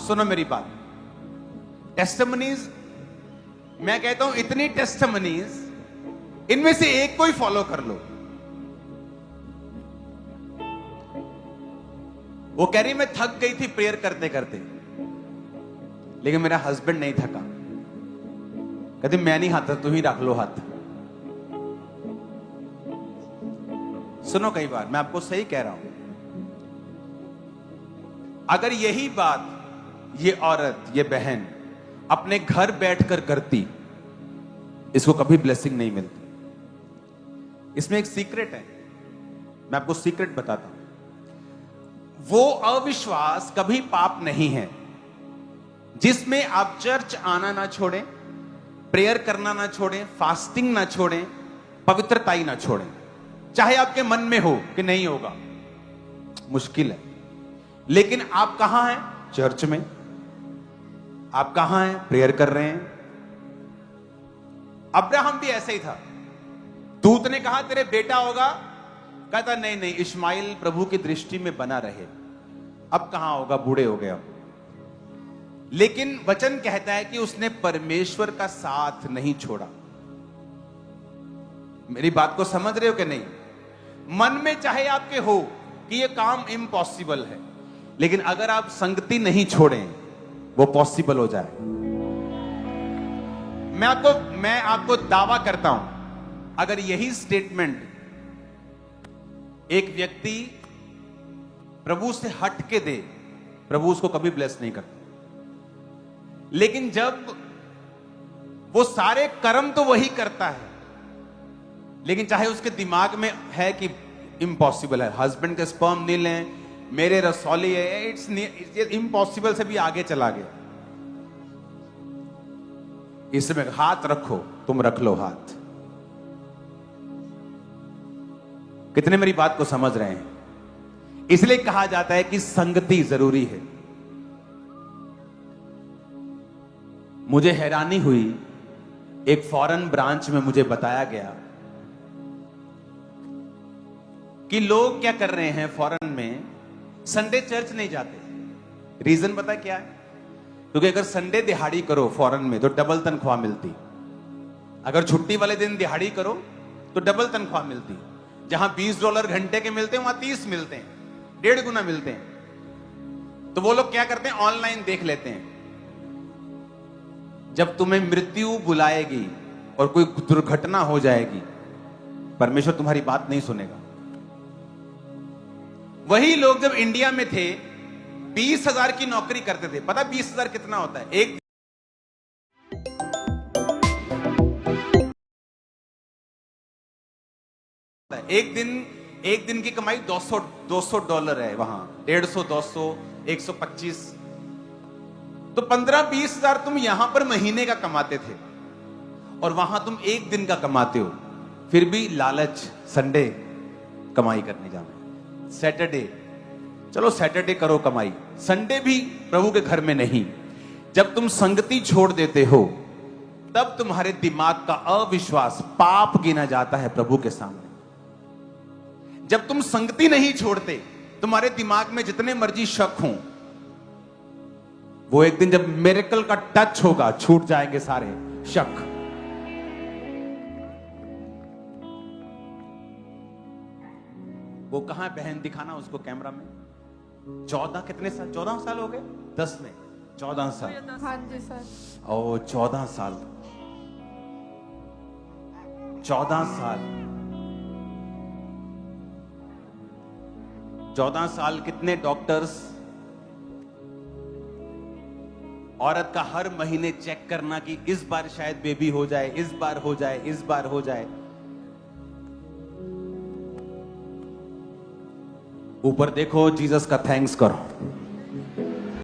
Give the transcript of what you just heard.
सुनो मेरी बात। टेस्टिमनीज, मैं कहता हूं इतनी टेस्टिमनीज, इनमें से एक को ही फॉलो कर लो। वो कह रही मैं थक गई थी प्रेयर करते करते, लेकिन मेरा हस्बैंड नहीं थका। कहती मैं नहीं हाथ, तुम ही रख लो हाथ। सुनो, कई बार मैं आपको सही कह रहा हूं, अगर यही बात ये औरत, ये बहन अपने घर बैठकर करती, इसको कभी ब्लेसिंग नहीं मिलती। इसमें एक सीक्रेट है, मैं आपको सीक्रेट बताता हूं। वो अविश्वास कभी पाप नहीं है जिसमें आप चर्च आना ना छोड़ें, प्रेयर करना ना छोड़ें, फास्टिंग ना छोड़ें, पवित्रता ही ना छोड़ें। चाहे आपके मन में हो कि नहीं होगा, मुश्किल है, लेकिन आप कहां हैं? चर्च में। आप कहां हैं? प्रेयर कर रहे हैं। अब्राहम भी ऐसे ही था। दूत ने कहा तेरे बेटा होगा, कहता नहीं नहीं, इस्माइल प्रभु की दृष्टि में बना रहे। अब कहां होगा, बूढ़े हो गए अब। लेकिन वचन कहता है कि उसने परमेश्वर का साथ नहीं छोड़ा। मेरी बात को समझ रहे हो कि नहीं? मन में चाहे आपके हो कि यह काम इम्पॉसिबल है, लेकिन अगर आप संगति नहीं छोड़ें, वो पॉसिबल हो जाए। मैं आपको दावा करता हूं, अगर यही स्टेटमेंट एक व्यक्ति प्रभु से हट के दे, प्रभु उसको कभी ब्लेस नहीं करता। लेकिन जब वो सारे कर्म तो वही करता है, लेकिन चाहे उसके दिमाग में है कि इम्पॉसिबल है, हस्बैंड के स्पर्म नहीं लें, मेरे रसौली है, इट्स इम्पॉसिबल से भी आगे चला गया। इसमें हाथ रखो, तुम रख लो हाथ। कितने मेरी बात को समझ रहे हैं? इसलिए कहा जाता है कि संगति जरूरी है। मुझे हैरानी हुई, एक फॉरेन ब्रांच में मुझे बताया गया कि लोग क्या कर रहे हैं फॉरेन में, संडे चर्च नहीं जाते। रीजन पता क्या है? क्योंकि अगर संडे दिहाड़ी करो फॉरेन में तो डबल तनख्वाह मिलती, अगर छुट्टी वाले दिन दिहाड़ी करो तो डबल तनख्वाह मिलती। जहां $20 घंटे के मिलते हैं वहां 30 मिलते हैं, 1.5 गुना मिलते हैं। तो वो लोग क्या करते हैं, ऑनलाइन देख लेते हैं। जब तुम्हें मृत्यु बुलाएगी और कोई दुर्घटना हो जाएगी, परमेश्वर तुम्हारी बात नहीं सुनेगा। वही लोग जब इंडिया में थे 20,000 की नौकरी करते थे। पता 20,000 कितना होता है? एक दिन की कमाई $200 है, वहां 150, 200, 125। तो 15-20,000 तुम यहां पर महीने का कमाते थे, और वहां तुम एक दिन का कमाते हो। फिर भी लालच, संडे कमाई करने जाना, सैटरडे, चलो सैटरडे करो कमाई, संडे भी प्रभु के घर में नहीं। जब तुम संगति छोड़ देते हो, तब तुम्हारे दिमाग का अविश्वास पाप गिना जाता है प्रभु के सामने। जब तुम संगति नहीं छोड़ते, तुम्हारे दिमाग में जितने मर्जी शक हों, वो एक दिन जब मिरेकल का टच होगा, छूट जाएंगे सारे शक। वो कहां बहन, दिखाना उसको कैमरा में। 14 कितने साल? 14 साल हो गए? 10 में 14 साल। हाँ जी सर। ओ 14 साल, 14 साल, 14 साल। कितने डॉक्टर्स औरत का हर महीने चेक करना कि इस बार शायद बेबी हो जाए, इस बार हो जाए, इस बार हो जाए। ऊपर देखो, जीसस का थैंक्स करो।